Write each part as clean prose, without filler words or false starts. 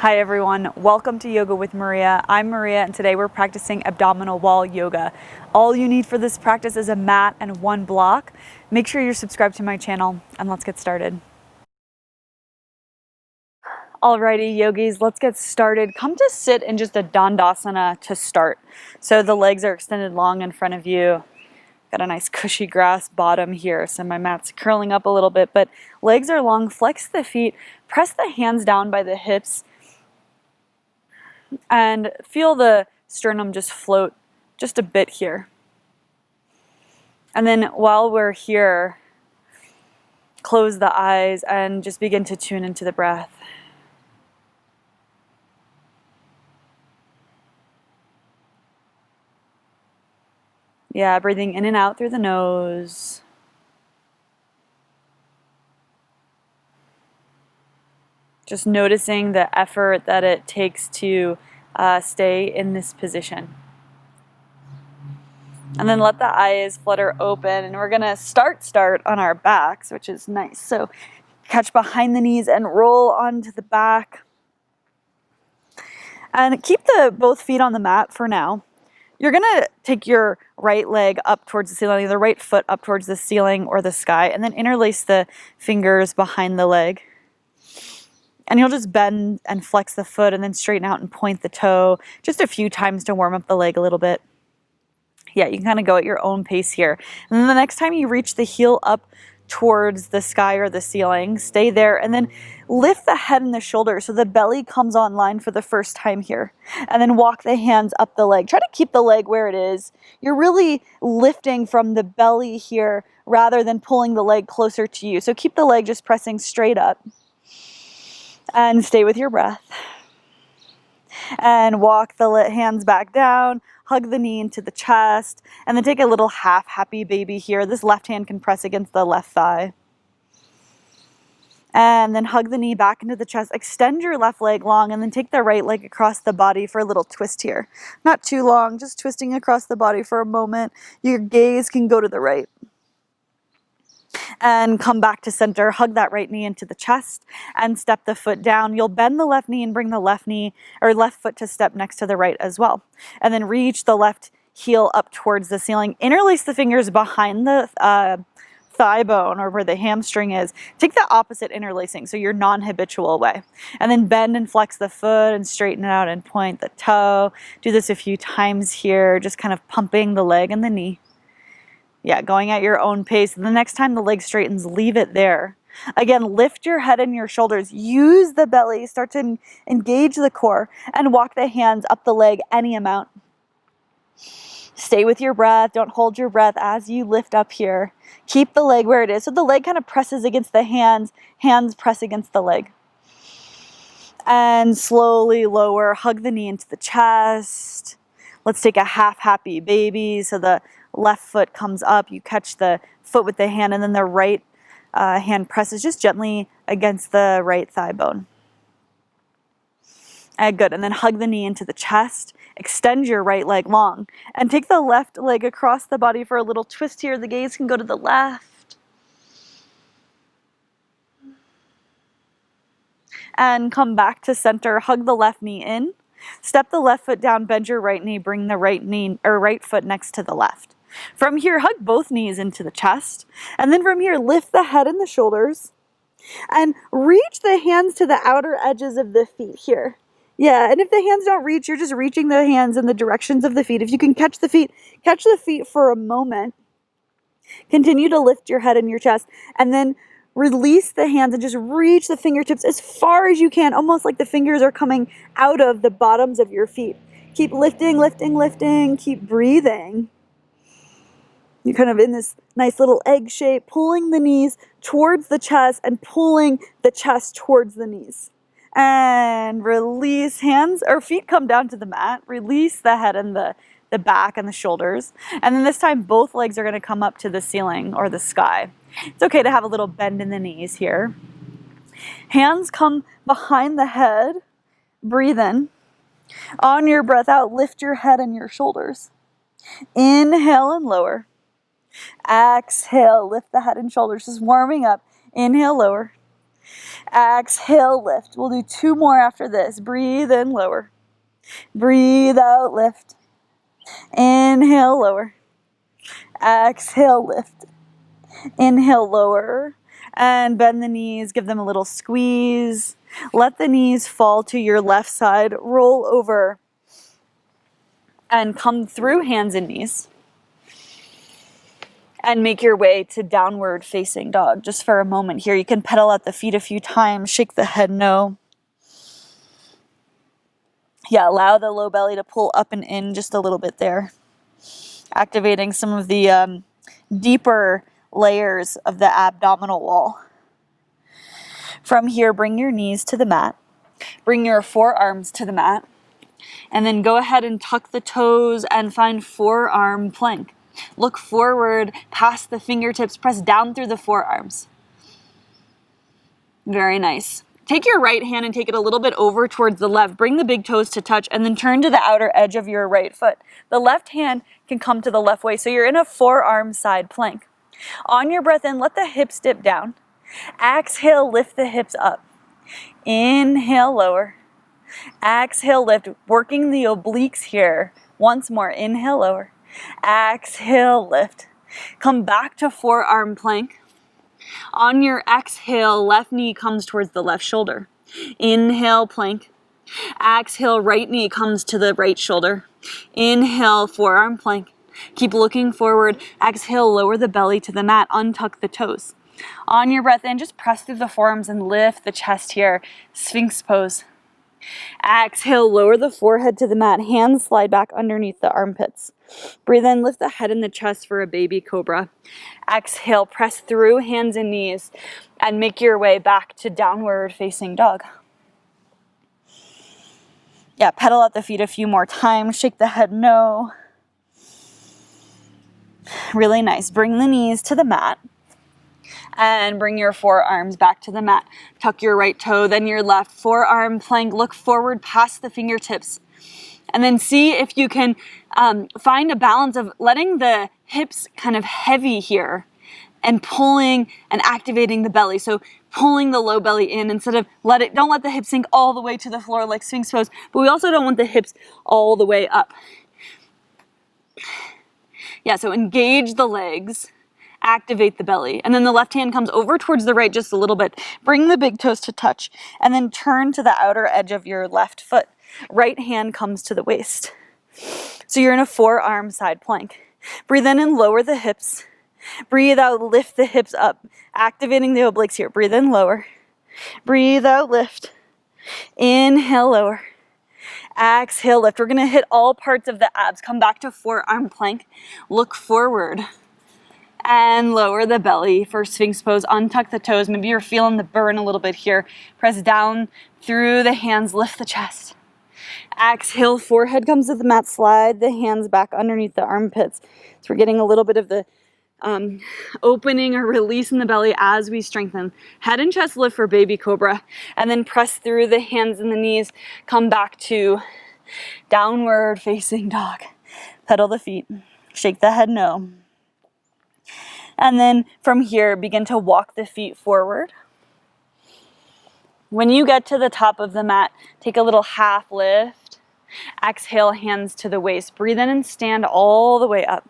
Hi everyone, welcome to Yoga with Maria. I'm Maria and today we're practicing abdominal wall yoga. All you need for this practice is a mat and one block. Make sure you're subscribed to my channel and let's get started. Alrighty yogis, let's get started. Come to sit in just a dandasana to start. So the legs are extended long in front of you. Got a nice cushy grass bottom here, so my mat's curling up a little bit, but legs are long. Flex the feet, press the hands down by the hips, and feel the sternum just float just a bit here. And then while we're here, close the eyes and just begin to tune into the breath. Yeah, breathing in and out through the nose. Just noticing the effort that it takes to stay in this position. And then let the eyes flutter open, and we're gonna start on our backs, which is nice. So catch behind the knees and roll onto the back. And keep both feet on the mat for now. You're gonna take your right leg up towards the ceiling, the right foot up towards the ceiling or the sky, and then interlace the fingers behind the leg. And you'll just bend and flex the foot and then straighten out and point the toe just a few times to warm up the leg a little bit. Yeah, you can kind of go at your own pace here. And then the next time you reach the heel up towards the sky or the ceiling, stay there and then lift the head and the shoulders so the belly comes online for the first time here. And then walk the hands up the leg. Try to keep the leg where it is. You're really lifting from the belly here rather than pulling the leg closer to you. So keep the leg just pressing straight up. And stay with your breath. And walk the hands back down, hug the knee into the chest, and then take a little half happy baby here. This left hand can press against the left thigh. And then hug the knee back into the chest, extend your left leg long, and then take the right leg across the body for a little twist here. Not too long, just twisting across the body for a moment. Your gaze can go to the right. And come back to center, hug that right knee into the chest and step the foot down. You'll bend the left knee and bring the left knee or left foot to step next to the right as well. And then reach the left heel up towards the ceiling. Interlace the fingers behind the thigh bone or where the hamstring is. Take the opposite interlacing, so your non-habitual way. And then bend and flex the foot and straighten it out and point the toe. Do this a few times here, just kind of pumping the leg and the knee. Yeah, going at your own pace. The next time the leg straightens, leave it there. Again, lift your head and your shoulders. Use the belly. Start to engage the core and walk the hands up the leg any amount. Stay with your breath. Don't hold your breath as you lift up here. Keep the leg where it is. So the leg kind of presses against the hands. Hands press against the leg. And slowly lower. Hug the knee into the chest. Let's take a half happy baby. So the left foot comes up, you catch the foot with the hand, and then the right hand presses just gently against the right thigh bone. Good, and then hug the knee into the chest, extend your right leg long, and take the left leg across the body for a little twist here. The gaze can go to the left. And come back to center, hug the left knee in, step the left foot down, bend your right knee, bring the right knee or right foot next to the left. From here, hug both knees into the chest. And then from here, lift the head and the shoulders. And reach the hands to the outer edges of the feet here. Yeah, and if the hands don't reach, you're just reaching the hands in the directions of the feet. If you can catch the feet for a moment. Continue to lift your head and your chest. And then release the hands and just reach the fingertips as far as you can, almost like the fingers are coming out of the bottoms of your feet. Keep lifting, lifting, lifting. Keep breathing. You're kind of in this nice little egg shape, pulling the knees towards the chest and pulling the chest towards the knees. And release, hands or feet come down to the mat. Release the head and the back and the shoulders. And then this time, both legs are going to come up to the ceiling or the sky. It's okay to have a little bend in the knees here. Hands come behind the head. Breathe in. On your breath out, lift your head and your shoulders. Inhale and lower. Exhale, lift the head and shoulders, just warming up. Inhale, lower. Exhale, lift. We'll do 2 more after this. Breathe in, lower. Breathe out, lift. Inhale, lower. Exhale, lift. Inhale, lower. And bend the knees, give them a little squeeze. Let the knees fall to your left side. Roll over and come through hands and knees. And make your way to downward facing dog. Just for a moment here, you can pedal out the feet a few times, shake the head no. Yeah, allow the low belly to pull up and in just a little bit there. Activating some of the deeper layers of the abdominal wall. From here, bring your knees to the mat. Bring your forearms to the mat. And then go ahead and tuck the toes and find forearm plank. Look forward past the fingertips, press down through the forearms. Very nice. Take your right hand and take it a little bit over towards the left. Bring the big toes to touch and then turn to the outer edge of your right foot. The left hand can come to the left way, so you're in a forearm side plank. On your breath in, let the hips dip down. Exhale, lift the hips up. Inhale, lower. Exhale, lift. Working the obliques here. Once more, inhale, lower. Exhale, lift. Come back to forearm plank. On your exhale, left knee comes towards the left shoulder. Inhale, plank. Exhale, right knee comes to the right shoulder. Inhale, forearm plank. Keep looking forward. Exhale, lower the belly to the mat. Untuck the toes. On your breath in, just press through the forearms and lift the chest here. Sphinx pose. Exhale, lower the forehead to the mat. Hands slide back underneath the armpits. Breathe in, lift the head and the chest for a baby cobra. Exhale, press through hands and knees and make your way back to downward facing dog. Yeah, pedal out the feet a few more times. Shake the head no. Really nice. Bring the knees to the mat. And bring your forearms back to the mat. Tuck your right toe, then your left. Forearm plank, look forward past the fingertips. And then see if you can find a balance of letting the hips kind of heavy here and pulling and activating the belly. So pulling the low belly in instead of don't let the hips sink all the way to the floor like Sphinx pose, but we also don't want the hips all the way up. Yeah, so engage the legs. Activate the belly. And then the left hand comes over towards the right just a little bit. Bring the big toes to touch and then turn to the outer edge of your left foot. Right hand comes to the waist. So you're in a forearm side plank. Breathe in and lower the hips. Breathe out, lift the hips up. Activating the obliques here. Breathe in, lower. Breathe out, lift. Inhale, lower. Exhale, lift. We're going to hit all parts of the abs. Come back to forearm plank. Look forward. And lower the belly for Sphinx pose. Untuck the toes. Maybe you're feeling the burn a little bit here. Press down through the hands. Lift the chest. Exhale, forehead comes to the mat. Slide the hands back underneath the armpits. So we're getting a little bit of the opening or release in the belly as we strengthen. Head and chest lift for baby cobra. And then press through the hands and the knees. Come back to downward facing dog. Pedal the feet. Shake the head no. And then from here, begin to walk the feet forward. When you get to the top of the mat, take a little half lift. Exhale, hands to the waist. Breathe in and stand all the way up.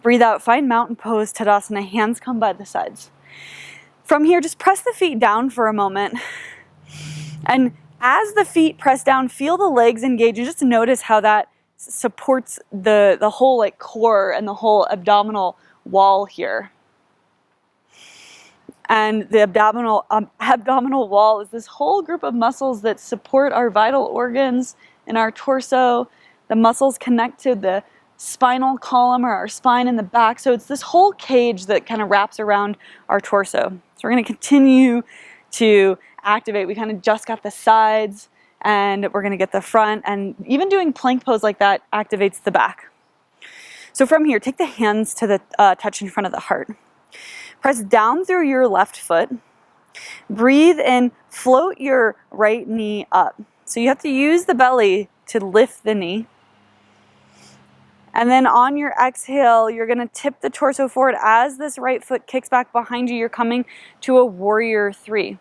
Breathe out, find mountain pose, Tadasana. Hands come by the sides. From here, just press the feet down for a moment. And as the feet press down, feel the legs engage and just notice how that supports the whole core and the whole abdominal wall here. And the abdominal wall is this whole group of muscles that support our vital organs in our torso. The muscles connect to the spinal column or our spine in the back. So it's this whole cage that kind of wraps around our torso. So we're going to continue to activate. We kind of just got the sides and we're going to get the front. And even doing plank pose like that activates the back. So from here, take the hands to the touch in front of the heart. Press down through your left foot. Breathe in, float your right knee up. So you have to use the belly to lift the knee. And then on your exhale, you're going to tip the torso forward as this right foot kicks back behind you. You're coming to a warrior 3.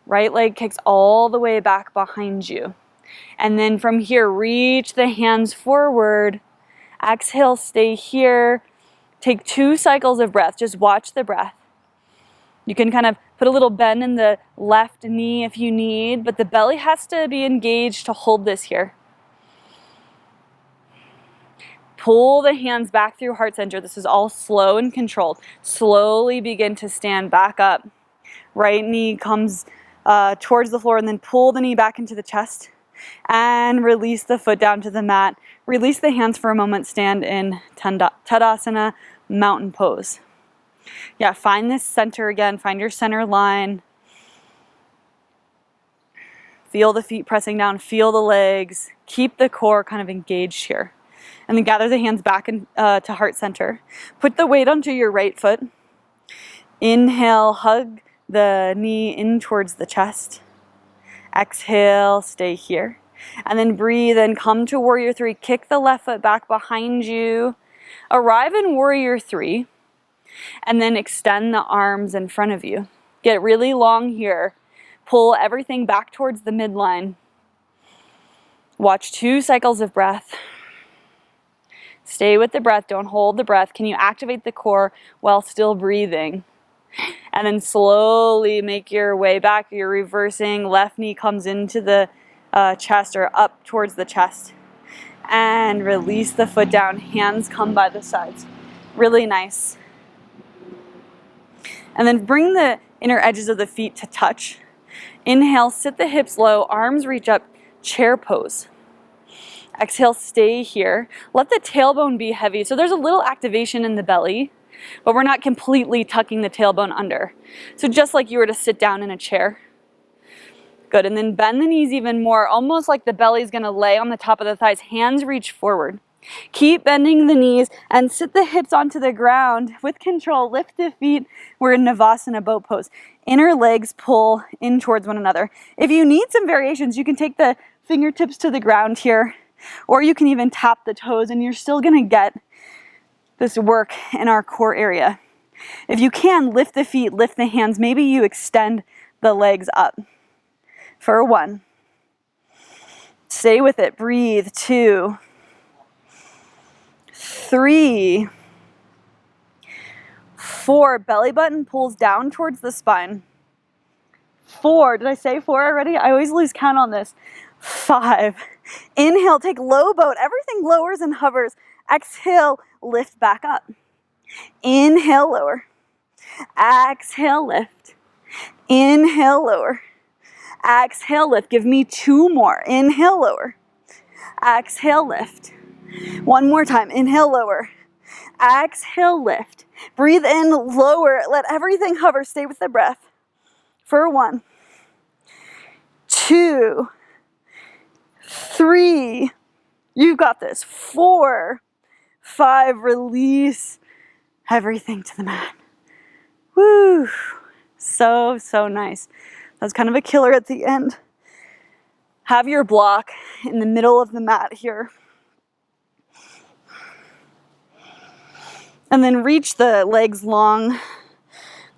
Right leg kicks all the way back behind you. And then from here, reach the hands forward. Exhale, stay here. Take 2 cycles of breath. Just watch the breath. You can kind of put a little bend in the left knee if you need, but the belly has to be engaged to hold this here. Pull the hands back through heart center. This is all slow and controlled. Slowly begin to stand back up. Right knee comes towards the floor, and then pull the knee back into the chest and release the foot down to the mat. Release the hands for a moment. Stand in Tadasana, mountain pose. Yeah, find this center again. Find your center line. Feel the feet pressing down. Feel the legs. Keep the core kind of engaged here. And then gather the hands back to heart center. Put the weight onto your right foot. Inhale, hug the knee in towards the chest. Exhale, stay here. And then breathe and come to warrior 3. Kick the left foot back behind you. Arrive in warrior 3. And then extend the arms in front of you. Get really long here. Pull everything back towards the midline. Watch 2 cycles of breath. Stay with the breath. Don't hold the breath. Can you activate the core while still breathing? And then slowly make your way back. You're reversing. Left knee comes into the chest or up towards the chest. And release the foot down. Hands come by the sides. Really nice. And then bring the inner edges of the feet to touch. Inhale, sit the hips low. Arms reach up. Chair pose. Exhale, stay here. Let the tailbone be heavy. So there's a little activation in the belly, but we're not completely tucking the tailbone under. So just like you were to sit down in a chair. Good, and then bend the knees even more, almost like the belly's gonna lay on the top of the thighs. Hands reach forward. Keep bending the knees and sit the hips onto the ground. With control, lift the feet. We're in Navasana boat pose. Inner legs pull in towards one another. If you need some variations, you can take the fingertips to the ground here, or you can even tap the toes, and you're still gonna get this work in our core area. If you can, lift the feet, lift the hands. Maybe you extend the legs up. For 1. Stay with it. Breathe. 2. 3. 4. Belly button pulls down towards the spine. 4. Did I say 4 already? I always lose count on this. 5. Inhale, take low boat. Everything lowers and hovers. Exhale, lift back up. Inhale, lower. Exhale, lift. Inhale, lower. Exhale, lift. Give me 2 more. Inhale, lower. Exhale, lift. 1 more time. Inhale, lower. Exhale, lift. Breathe in, lower. Let everything hover. Stay with the breath. For 1, 2, 3. You've got this. 4, 5. Release everything to the mat. Woo. So, so nice. That was kind of a killer at the end. Have your block in the middle of the mat here. And then reach the legs long.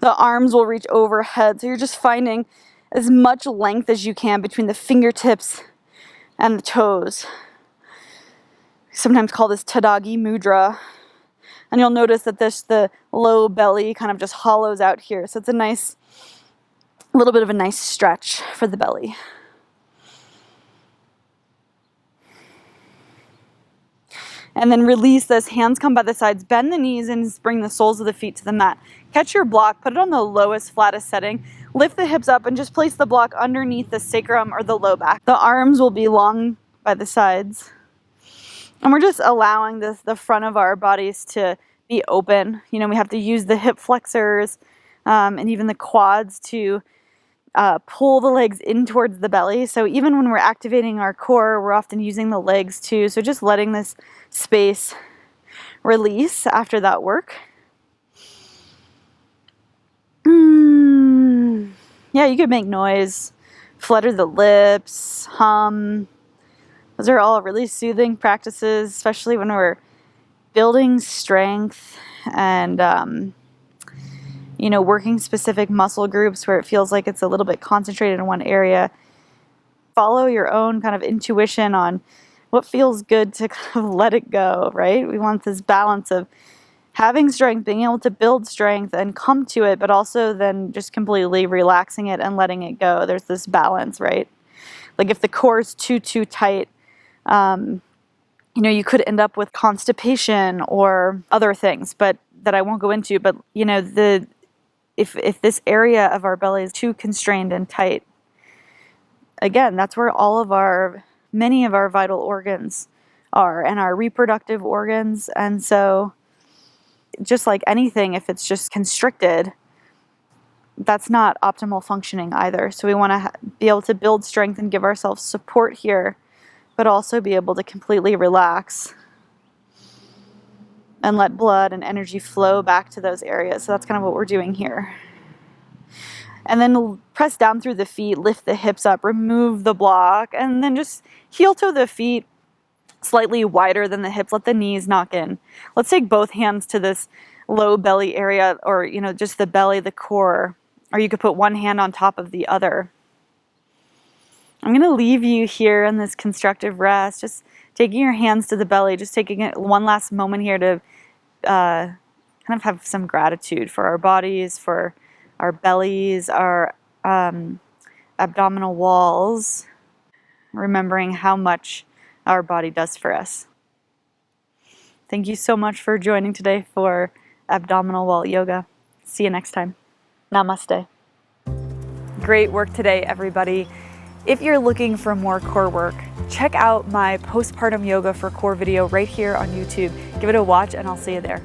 The arms will reach overhead. So you're just finding as much length as you can between the fingertips and the toes. We sometimes call this Tadagi Mudra. And you'll notice that the low belly kind of just hollows out here. So it's a little bit of a nice stretch for the belly. And then release this. Hands come by the sides. Bend the knees and bring the soles of the feet to the mat. Catch your block. Put it on the lowest, flattest setting. Lift the hips up and just place the block underneath the sacrum or the low back. The arms will be long by the sides. And we're just allowing the front of our bodies to be open. You know, we have to use the hip flexors and even the quads to pull the legs in towards the belly. So even when we're activating our core, we're often using the legs too. So just letting this space release after that work. Yeah, you could make noise, flutter the lips, hum. Those are all really soothing practices, especially when we're building strength and you know, working specific muscle groups where it feels like it's a little bit concentrated in one area. Follow your own kind of intuition on what feels good to kind of let it go, right? We want this balance of having strength, being able to build strength and come to it, but also then just completely relaxing it and letting it go. There's this balance, right? Like if the core is too tight, you know, you could end up with constipation or other things, but that I won't go into. But you know, if this area of our belly is too constrained and tight, again, that's where many of our vital organs are, and our reproductive organs. And so just like anything, if it's just constricted, that's not optimal functioning either. So we want to be able to build strength and give ourselves support here, but also be able to completely relax and let blood and energy flow back to those areas. So that's kind of what we're doing here. And then press down through the feet, lift the hips up, remove the block, and then just heel toe the feet slightly wider than the hips. Let the knees knock in. Let's take both hands to this low belly area, or, you know, just the belly, the core, or you could put one hand on top of the other. I'm going to leave you here in this constructive rest, just taking your hands to the belly, just taking one last moment here to kind of have some gratitude for our bodies, for our bellies, our abdominal walls, remembering how much our body does for us. Thank you so much for joining today for abdominal wall yoga. See you next time. Namaste. Great work today, everybody. If you're looking for more core work, check out my postpartum yoga for core video right here on YouTube. Give it a watch and I'll see you there.